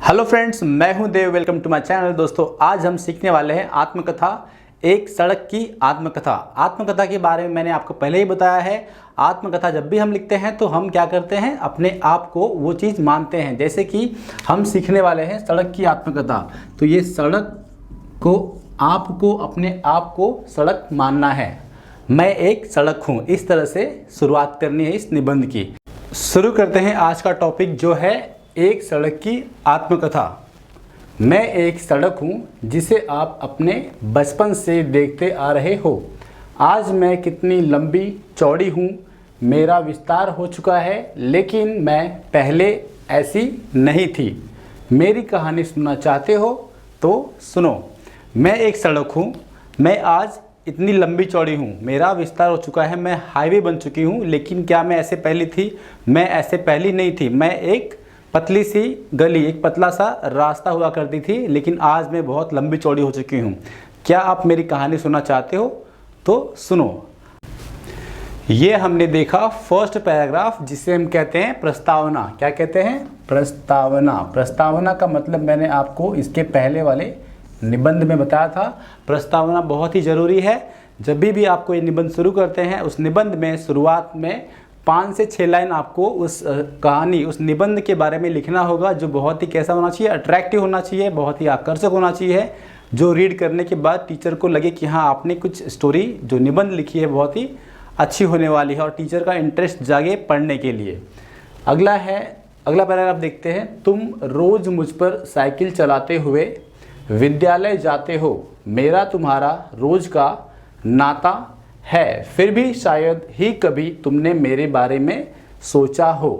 Hello friends, मैं हूं Dev. Welcome to my channel. दोस्तों, आज हम सीखने वाले हैं आत्मकथा, एक सड़क की आत्मकथा। आत्मकथा के बारे में मैंने आपको पहले ही बताया है। आत्मकथा जब भी हम लिखते हैं तो हम क्या करते हैं, अपने आप को वो चीज़ मानते हैं। जैसे कि हम सीखने वाले हैं सड़क की आत्मकथा, तो ये सड़क को आपको अपने आप को सड़क मानना है। मैं एक सड़क हूँ, इस तरह से शुरुआत करनी है इस निबंध की। शुरू करते हैं आज का टॉपिक, जो है एक सड़क की आत्मकथा। मैं एक सड़क हूँ जिसे आप अपने बचपन से देखते आ रहे हो। आज मैं कितनी लंबी चौड़ी हूँ, मेरा विस्तार हो चुका है, लेकिन मैं पहले ऐसी नहीं थी। मेरी कहानी सुनना चाहते हो तो सुनो। मैं एक सड़क हूँ, मैं आज इतनी लंबी चौड़ी हूँ, मेरा विस्तार हो चुका है, मैं हाईवे बन चुकी हूँ। लेकिन क्या मैं ऐसे पहली थी? मैं ऐसे पहली नहीं थी। मैं एक पतली सी गली, एक पतला सा रास्ता हुआ करती थी, लेकिन आज मैं बहुत लंबी चौड़ी हो चुकी हूँ। क्या आप मेरी कहानी सुनना चाहते हो तो सुनो। ये हमने देखा फर्स्ट पैराग्राफ, जिसे हम कहते हैं प्रस्तावना। क्या कहते हैं? प्रस्तावना। प्रस्तावना का मतलब मैंने आपको इसके पहले वाले निबंध में बताया था। प्रस्तावना बहुत ही ज़रूरी है। जब भी आपको ये निबंध शुरू करते हैं, उस निबंध में शुरुआत में 5 से 6 लाइन आपको उस कहानी, उस निबंध के बारे में लिखना होगा, जो बहुत ही कैसा होना चाहिए, अट्रैक्टिव होना चाहिए, बहुत ही आकर्षक होना चाहिए, जो रीड करने के बाद टीचर को लगे कि हाँ, आपने कुछ स्टोरी, जो निबंध लिखी है, बहुत ही अच्छी होने वाली है और टीचर का इंटरेस्ट जागे पढ़ने के लिए। अगला पैराग्राफ देखते हैं। तुम रोज़ मुझ पर साइकिल चलाते हुए विद्यालय जाते हो। मेरा तुम्हारा रोज़ का नाता है, फिर भी शायद ही कभी तुमने मेरे बारे में सोचा हो।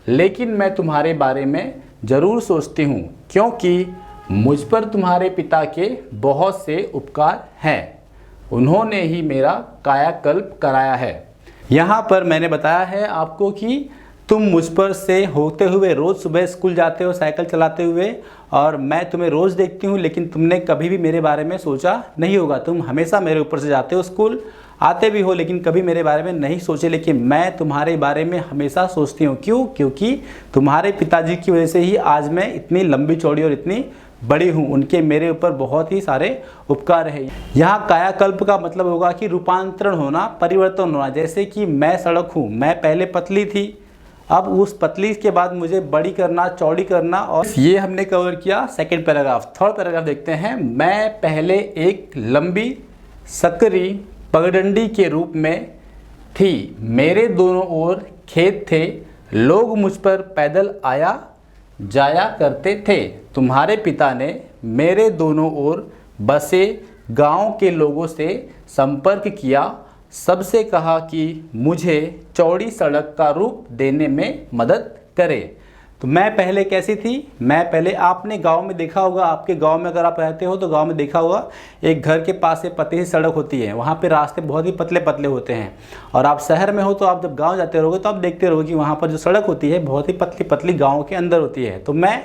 लेकिन मैं तुम्हारे बारे में ज़रूर सोचती हूँ, क्योंकि मुझ पर तुम्हारे पिता के बहुत से उपकार हैं। उन्होंने ही मेरा कायाकल्प कराया है। यहाँ पर मैंने बताया है आपको कि तुम मुझ पर से होते हुए रोज़ सुबह स्कूल जाते हो साइकिल चलाते हुए, और मैं तुम्हें रोज़ देखती हूँ, लेकिन तुमने कभी भी मेरे बारे में सोचा नहीं होगा। तुम हमेशा मेरे ऊपर से जाते हो, स्कूल आते भी हो, लेकिन कभी मेरे बारे में नहीं सोचे। लेकिन मैं तुम्हारे बारे में हमेशा सोचती हूँ। क्यों? क्योंकि तुम्हारे पिताजी की वजह से ही आज मैं इतनी लंबी चौड़ी और इतनी बड़ी हूँ। उनके मेरे ऊपर बहुत ही सारे उपकार है। यहाँ कायाकल्प का मतलब होगा कि रूपांतरण होना, परिवर्तन होना। जैसे कि मैं सड़क हूँ, मैं पहले पतली थी, अब उस पतली के बाद मुझे बड़ी करना, चौड़ी करना, और ये हमने कवर किया सेकंड पैराग्राफ। थर्ड पैराग्राफ देखते हैं। मैं पहले एक लंबी सकरी पगडंडी के रूप में थी, मेरे दोनों ओर खेत थे, लोग मुझ पर पैदल आया जाया करते थे। तुम्हारे पिता ने मेरे दोनों ओर बसे गांव के लोगों से संपर्क किया, सबसे कहा कि मुझे चौड़ी सड़क का रूप देने में मदद करे। तो मैं पहले कैसी थी? मैं पहले, आपने गांव में देखा होगा, आपके गांव में अगर आप रहते हो तो गांव में देखा होगा, एक घर के पास से पतली सी सड़क होती है, वहाँ पे रास्ते बहुत ही पतले पतले होते हैं। और आप शहर में हो तो आप जब गांव जाते रहोगे तो आप देखते रहोगे कि वहाँ पर जो सड़क होती है बहुत ही पतली पतली गाँव के अंदर होती है। तो मैं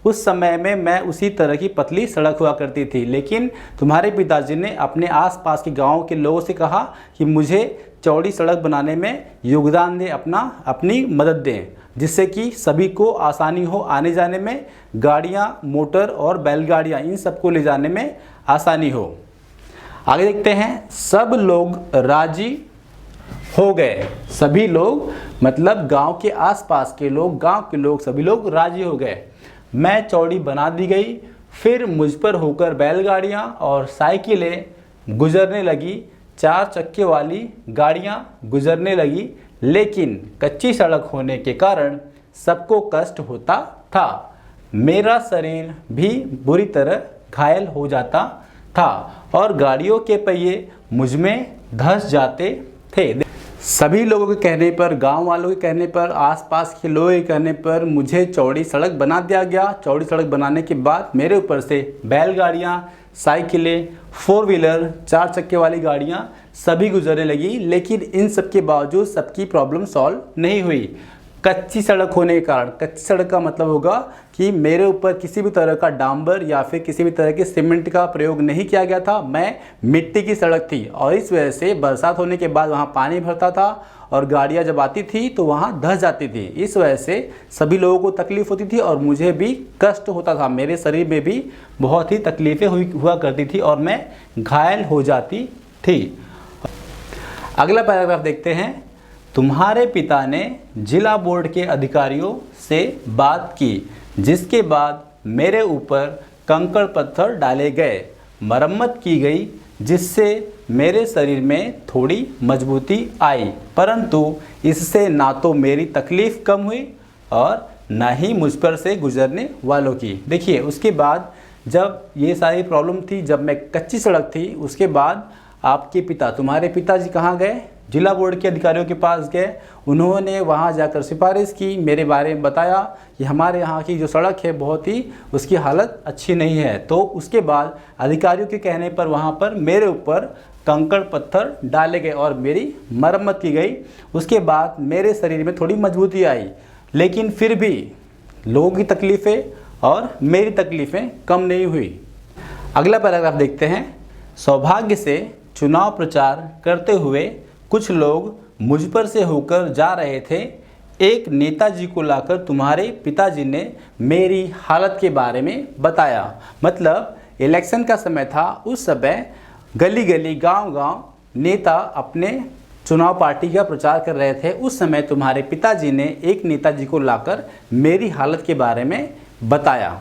उस समय में मैं उसी तरह की पतली सड़क हुआ करती थी। लेकिन तुम्हारे पिताजी ने अपने आसपास के गांव के लोगों से कहा कि मुझे चौड़ी सड़क बनाने में योगदान दें, अपनी मदद दें, जिससे कि सभी को आसानी हो आने जाने में, गाड़ियां, मोटर और बैलगाड़ियां, इन सबको ले जाने में आसानी हो। आगे देखते हैं। सब लोग राजी हो गए। सभी लोग मतलब गांव के आसपास के लोग, गांव के लोग, सभी लोग राजी हो गए। मैं चौड़ी बना दी गई, फिर मुझ पर होकर बैलगाड़ियां और साइकिलें गुजरने लगी, 4 चक्के वाली गाड़ियां गुजरने लगी। लेकिन कच्ची सड़क होने के कारण सबको कष्ट होता था। मेरा शरीर भी बुरी तरह घायल हो जाता था और गाड़ियों के पहिए मुझ में धंस जाते थे। सभी लोगों के कहने पर, गांव वालों के कहने पर, आसपास के लोगों के कहने पर मुझे चौड़ी सड़क बना दिया गया। चौड़ी सड़क बनाने के बाद मेरे ऊपर से बैलगाड़ियाँ, साइकिलें, 4 व्हीलर, 4 चक्के वाली गाड़ियाँ सभी गुजरने लगी। लेकिन इन सब के बावजूद सबकी प्रॉब्लम सॉल्व नहीं हुई। कच्ची सड़क होने के कारण, कच्ची सड़क का मतलब होगा कि मेरे ऊपर किसी भी तरह का डांबर या फिर किसी भी तरह के सीमेंट का प्रयोग नहीं किया गया था, मैं मिट्टी की सड़क थी और इस वजह से बरसात होने के बाद वहाँ पानी भरता था और गाड़ियाँ जब आती थी तो वहाँ धंस जाती थी। इस वजह से सभी लोगों को तकलीफ़ होती थी और मुझे भी कष्ट होता था, मेरे शरीर में भी बहुत ही तकलीफ़ें हुआ करती थी और मैं घायल हो जाती थी। अगला पैराग्राफ देखते हैं। तुम्हारे पिता ने जिला बोर्ड के अधिकारियों से बात की, जिसके बाद मेरे ऊपर कंकड़ पत्थर डाले गए, मरम्मत की गई, जिससे मेरे शरीर में थोड़ी मजबूती आई, परंतु इससे ना तो मेरी तकलीफ़ कम हुई और ना ही मुझ पर से गुजरने वालों की। देखिए, उसके बाद जब ये सारी प्रॉब्लम थी, जब मैं कच्ची सड़क थी, उसके बाद आपके पिता, तुम्हारे पिताजी कहाँ गए? जिला बोर्ड के अधिकारियों के पास गए। उन्होंने वहाँ जाकर सिफारिश की, मेरे बारे में बताया कि हमारे यहाँ की जो सड़क है बहुत ही उसकी हालत अच्छी नहीं है। तो उसके बाद अधिकारियों के कहने पर वहाँ पर मेरे ऊपर कंकड़ पत्थर डाले गए और मेरी मरम्मत की गई। उसके बाद मेरे शरीर में थोड़ी मजबूती आई, लेकिन फिर भी लोगों की तकलीफ़ें और मेरी तकलीफ़ें कम नहीं हुई। अगला पैराग्राफ देखते हैं। सौभाग्य से चुनाव प्रचार करते हुए कुछ लोग मुझ पर से होकर जा रहे थे। एक नेताजी को लाकर तुम्हारे पिताजी ने मेरी हालत के बारे में बताया। मतलब इलेक्शन का समय था, उस समय गली गली गांव-गांव नेता अपने चुनाव पार्टी का प्रचार कर रहे थे। उस समय तुम्हारे पिताजी ने एक नेताजी को लाकर मेरी हालत के बारे में बताया।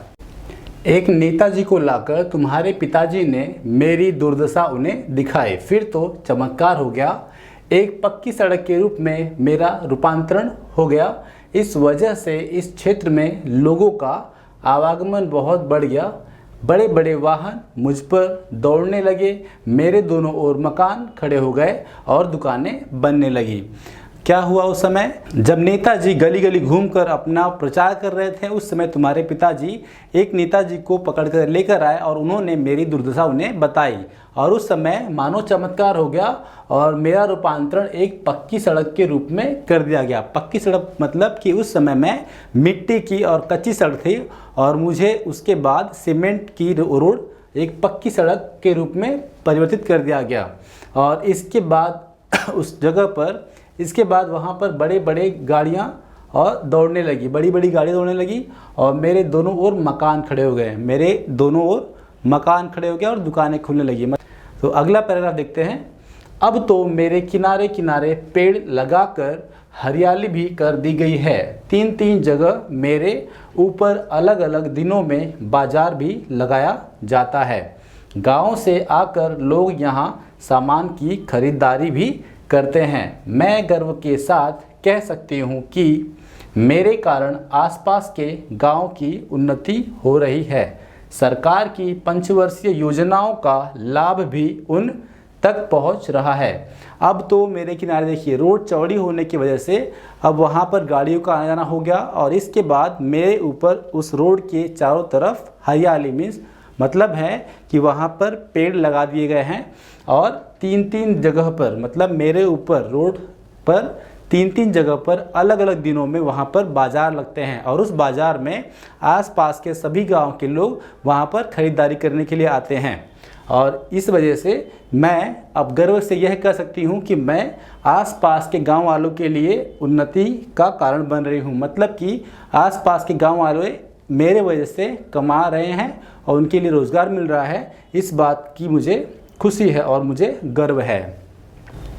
एक नेताजी को लाकर तुम्हारे पिताजी ने मेरी दुर्दशा उन्हें दिखाई। फिर तो चमत्कार हो गया, एक पक्की सड़क के रूप में मेरा रूपांतरण हो गया। इस वजह से इस क्षेत्र में लोगों का आवागमन बहुत बढ़ गया। बड़े बड़े वाहन मुझ पर दौड़ने लगे, मेरे दोनों ओर मकान खड़े हो गए और दुकानें बनने लगी। क्या हुआ उस समय? जब नेताजी गली गली घूमकर अपना प्रचार कर रहे थे, उस समय तुम्हारे पिताजी एक नेताजी को पकड़कर लेकर आए और उन्होंने मेरी दुर्दशा उन्हें बताई और उस समय मानो चमत्कार हो गया और मेरा रूपांतरण एक पक्की सड़क के रूप में कर दिया गया। पक्की सड़क मतलब कि उस समय मैं मिट्टी की और कच्ची सड़क थी और मुझे उसके बाद सीमेंट की रोड एक पक्की सड़क के रूप में परिवर्तित कर दिया गया। और इसके बाद उस जगह पर वहाँ पर बड़े बड़े गाड़ियाँ और दौड़ने लगी, बड़ी बड़ी गाड़ियाँ दौड़ने लगी और मेरे दोनों ओर मकान खड़े हो गए, मेरे दोनों ओर मकान खड़े हो गए और दुकानें खुलने लगी। तो अगला पैराग्राफ देखते हैं। अब तो मेरे किनारे किनारे पेड़ लगाकर हरियाली भी कर दी गई है। 3-3 जगह मेरे ऊपर अलग अलग दिनों में बाजार भी लगाया जाता है। गाँव से आकर लोग यहाँ सामान की खरीदारी भी करते हैं। मैं गर्व के साथ कह सकती हूँ कि मेरे कारण आसपास के गांव की उन्नति हो रही है। सरकार की पंचवर्षीय योजनाओं का लाभ भी उन तक पहुंच रहा है। अब तो मेरे किनारे देखिए, रोड चौड़ी होने की वजह से अब वहां पर गाड़ियों का आना जाना हो गया और इसके बाद मेरे ऊपर उस रोड के चारों तरफ हरियाली मतलब है कि वहाँ पर पेड़ लगा दिए गए हैं और 3-3 जगह पर, मतलब मेरे ऊपर रोड पर 3-3 जगह पर अलग अलग दिनों में वहाँ पर बाज़ार लगते हैं और उस बाज़ार में आसपास के सभी गांव के लोग वहाँ पर ख़रीदारी करने के लिए आते हैं। और इस वजह से मैं अब गर्व से यह कह सकती हूँ कि मैं आसपास के गांव वालों के लिए उन्नति का कारण बन रही हूँ। मतलब कि आसपास के गांव वाले मेरे वजह से कमा रहे हैं और उनके लिए रोज़गार मिल रहा है। इस बात की मुझे खुशी है और मुझे गर्व है।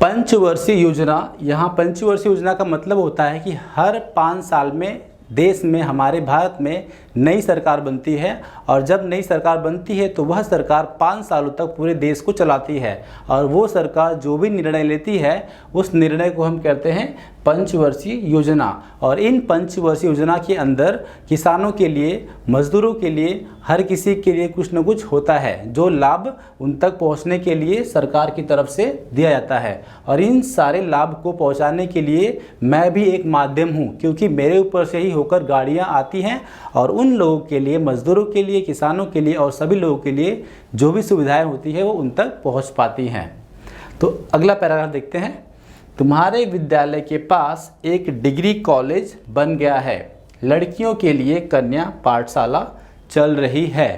पंचवर्षीय योजना, यहाँ पंचवर्षीय योजना का मतलब होता है कि हर 5 साल में देश में, हमारे भारत में नई सरकार बनती है और जब नई सरकार बनती है तो वह सरकार 5 सालों तक पूरे देश को चलाती है और वो सरकार जो भी निर्णय लेती है उस निर्णय को हम कहते हैं पंचवर्षीय योजना। और इन पंचवर्षीय योजना के अंदर किसानों के लिए, मजदूरों के लिए, हर किसी के लिए कुछ न कुछ होता है जो लाभ उन तक पहुंचने के लिए सरकार की तरफ से दिया जाता है। और इन सारे लाभ को पहुंचाने के लिए मैं भी एक माध्यम हूं, क्योंकि मेरे ऊपर से ही होकर गाड़ियां आती हैं और उन लोगों के लिए, मजदूरों के लिए, किसानों के लिए और सभी लोगों के लिए जो भी सुविधाएं होती है वो उन तक पहुँच पाती हैं। तो अगला पैराग्राफ देखते हैं। तुम्हारे विद्यालय के पास एक डिग्री कॉलेज बन गया है। लड़कियों के लिए कन्या पाठशाला चल रही है।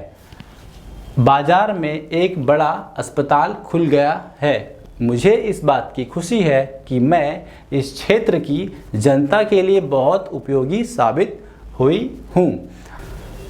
बाजार में एक बड़ा अस्पताल खुल गया है। मुझे इस बात की खुशी है कि मैं इस क्षेत्र की जनता के लिए बहुत उपयोगी साबित हुई हूँ।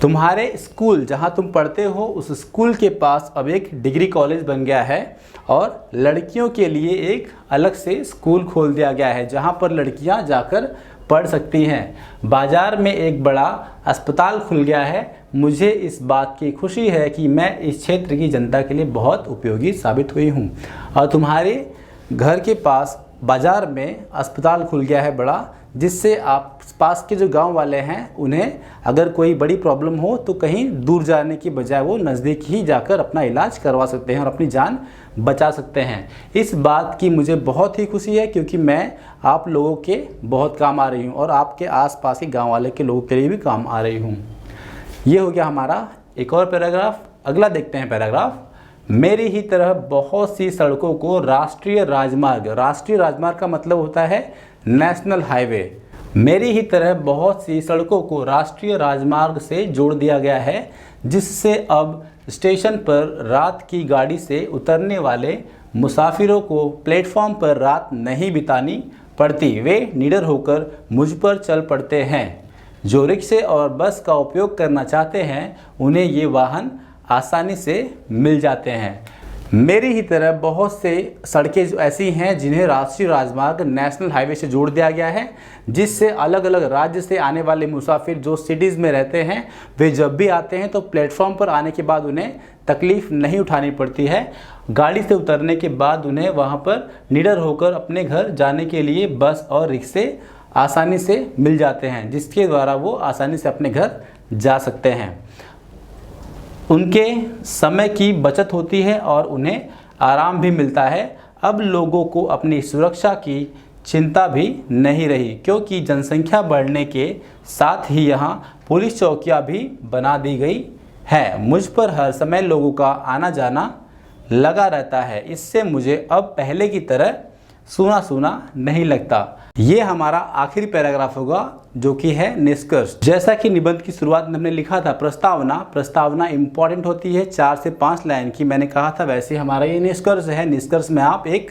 तुम्हारे स्कूल जहाँ तुम पढ़ते हो उस स्कूल के पास अब एक डिग्री कॉलेज बन गया है और लड़कियों के लिए एक अलग से स्कूल खोल दिया गया है जहाँ पर लड़कियाँ जाकर पढ़ सकती हैं। बाज़ार में एक बड़ा अस्पताल खुल गया है। मुझे इस बात की खुशी है कि मैं इस क्षेत्र की जनता के लिए बहुत उपयोगी साबित हुई हूँ। और तुम्हारे घर के पास बाज़ार में अस्पताल खुल गया है बड़ा, जिससे आप पास के जो गांव वाले हैं उन्हें अगर कोई बड़ी प्रॉब्लम हो तो कहीं दूर जाने की बजाय वो नज़दीक ही जाकर अपना इलाज करवा सकते हैं और अपनी जान बचा सकते हैं। इस बात की मुझे बहुत ही खुशी है क्योंकि मैं आप लोगों के बहुत काम आ रही हूँ और आपके आसपास के गांव वाले के लोगों के लिए भी काम आ रही हूँ। ये हो गया हमारा एक और पैराग्राफ। अगला देखते हैं पैराग्राफ। मेरी ही तरह बहुत सी सड़कों को राष्ट्रीय राजमार्ग का मतलब होता है नेशनल हाईवे। मेरी ही तरह बहुत सी सड़कों को राष्ट्रीय राजमार्ग से जोड़ दिया गया है, जिससे अब स्टेशन पर रात की गाड़ी से उतरने वाले मुसाफिरों को प्लेटफॉर्म पर रात नहीं बितानी पड़ती। वे निडर होकर मुझ पर चल पड़ते हैं। जो रिक्शे और बस का उपयोग करना चाहते हैं उन्हें ये वाहन आसानी से मिल जाते हैं। मेरी ही तरह बहुत से सड़कें ऐसी हैं जिन्हें राष्ट्रीय राजमार्ग नेशनल हाईवे से जोड़ दिया गया है, जिससे अलग अलग राज्य से आने वाले मुसाफिर जो सिटीज़ में रहते हैं वे जब भी आते हैं तो प्लेटफॉर्म पर आने के बाद उन्हें तकलीफ़ नहीं उठानी पड़ती है। गाड़ी से उतरने के बाद उन्हें वहाँ पर निडर होकर अपने घर जाने के लिए बस और रिक्शे आसानी से मिल जाते हैं, जिसके द्वारा वो आसानी से अपने घर जा सकते हैं। उनके समय की बचत होती है और उन्हें आराम भी मिलता है। अब लोगों को अपनी सुरक्षा की चिंता भी नहीं रही, क्योंकि जनसंख्या बढ़ने के साथ ही यहाँ पुलिस चौकियाँ भी बना दी गई है। मुझ पर हर समय लोगों का आना जाना लगा रहता है। इससे मुझे अब पहले की तरह सूना सूना नहीं लगता। ये हमारा आखिरी पैराग्राफ होगा जो कि है निष्कर्ष। जैसा कि निबंध की शुरुआत में हमने लिखा था प्रस्तावना इंपॉर्टेंट होती है 4 से 5 लाइन की, मैंने कहा था वैसे हमारा ये निष्कर्ष है। निष्कर्ष में आप एक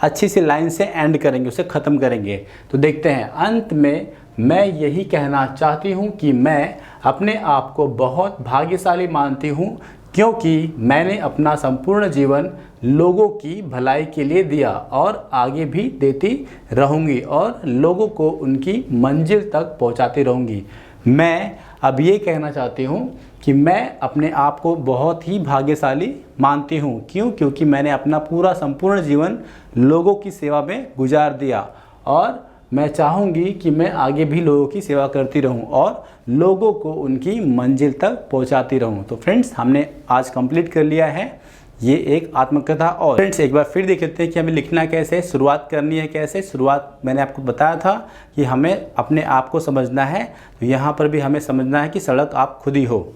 अच्छी सी लाइन से एंड करेंगे, उसे ख़त्म करेंगे। तो देखते हैं अंत में मैं यही कहना चाहती हूँ कि मैं अपने आप को बहुत भाग्यशाली मानती हूँ, क्योंकि मैंने अपना संपूर्ण जीवन लोगों की भलाई के लिए दिया और आगे भी देती रहूँगी और लोगों को उनकी मंजिल तक पहुँचाती रहूँगी। मैं अब ये कहना चाहती हूँ कि मैं अपने आप को बहुत ही भाग्यशाली मानती हूँ। क्यों? क्योंकि मैंने अपना पूरा संपूर्ण जीवन लोगों की सेवा में गुजार दिया और मैं चाहूँगी कि मैं आगे भी लोगों की सेवा करती रहूँ और लोगों को उनकी मंजिल तक पहुँचाती रहूँ। तो फ्रेंड्स, हमने आज कंप्लीट कर लिया है ये एक आत्मकथा। और फ्रेंड्स, एक बार फिर देख लेते हैं कि हमें लिखना कैसे, शुरुआत करनी है कैसे। शुरुआत मैंने आपको बताया था कि हमें अपने आप को समझना है, तो यहाँ पर भी हमें समझना है कि सड़क आप खुद ही हो।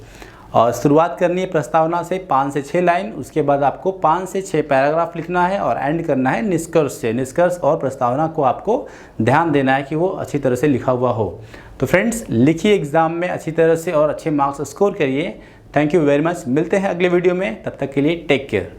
और शुरुआत करनी है प्रस्तावना से 5 से 6 लाइन, उसके बाद आपको 5 से 6 पैराग्राफ लिखना है और एंड करना है निष्कर्ष से। निष्कर्ष और प्रस्तावना को आपको ध्यान देना है कि वो अच्छी तरह से लिखा हुआ हो। तो फ्रेंड्स, लिखिए एग्ज़ाम में अच्छी तरह से और अच्छे मार्क्स स्कोर करिए। Thank you very much. मिलते हैं अगले वीडियो में, तब तक के लिए टेक केयर।